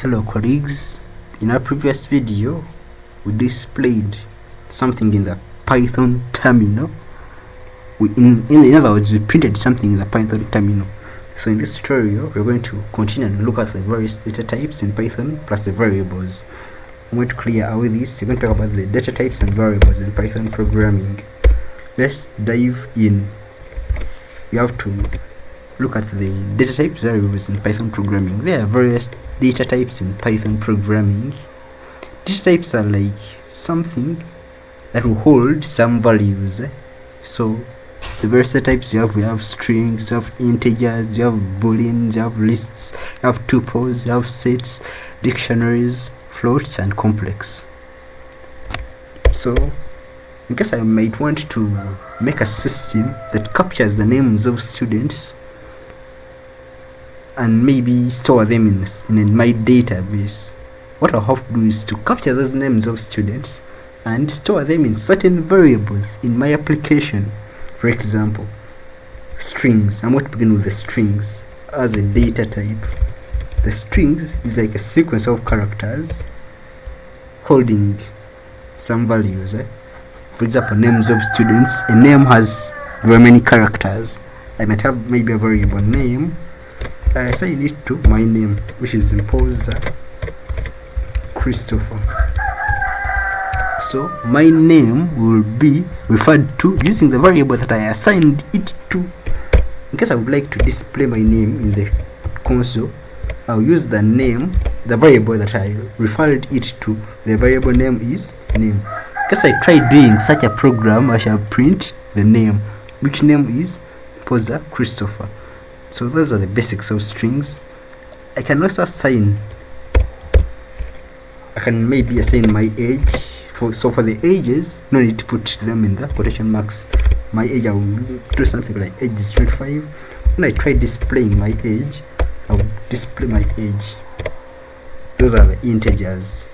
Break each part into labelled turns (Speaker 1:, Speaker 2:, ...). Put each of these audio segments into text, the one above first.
Speaker 1: Hello colleagues, in our previous video we displayed something in the Python terminal. In other words, we printed something in the Python terminal. So in this tutorial we're going to continue and look at the various data types in Python plus the variables. I'm going to clear away this. We're going to talk about the data types and variables in Python programming. Let's dive in. You have to look at the data types variables in Python programming. There are various data types in Python programming. Data types are like something that will hold some values. So the various data types we have strings, you have integers, you have booleans, you have lists, you have tuples, you have sets, dictionaries, floats, and complex. So in case I might want to make a system that captures the names of students and maybe store them in my database, what I have to do is to capture those names of students and store them in certain variables in my application. For example, strings. I'm going to begin with the strings as a data type. The strings is like a sequence of characters holding some values. For example, names of students. A name has very many characters. I might have maybe a variable name. I assign it to my name, which is Imposer Christopher. So my name will be referred to using the variable that I assigned it to. In case I would like to display my name in the console, I'll use the name, the variable that I referred it to. The variable name is name. In case I try doing such a program, I shall print the name, which name is Imposer Christopher. So those are the basics of strings. I can also assign, I can maybe assign my age. So for the ages, no need to put them in the quotation marks. My age, I will do something like age is 25. When I try displaying my age, I will display my age. Those are the integers.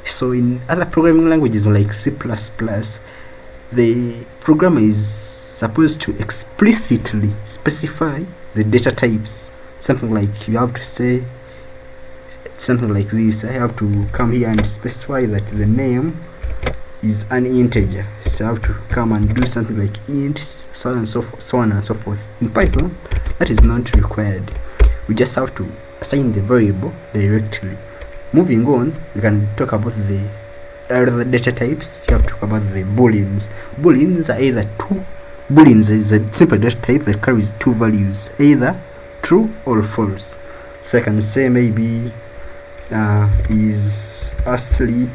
Speaker 1: So in other programming languages like C++, the programmer is supposed to explicitly specify the data types. Something like you have to say something like this. I have to come here and specify that the name is an integer. So I have to come and do something like int, so on and so forth. In Python, that is not required. We just have to assign the variable directly. Moving on, we can talk about the other data types. You have to talk about the booleans. Booleans are either two. Booleans is a simple data type that carries two values, either true or false. So I can say maybe is asleep,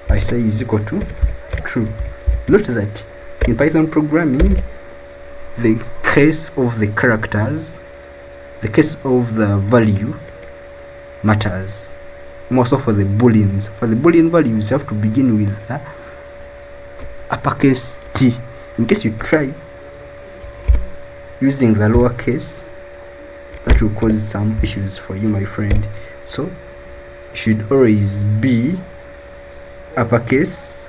Speaker 1: I say is equal to true. Note that in Python programming, the case of the characters, the case of the value matters. More so for the booleans. For the boolean values, you have to begin with the uppercase T. In case you try using the lowercase, that will cause some issues for you, my friend. So should always be uppercase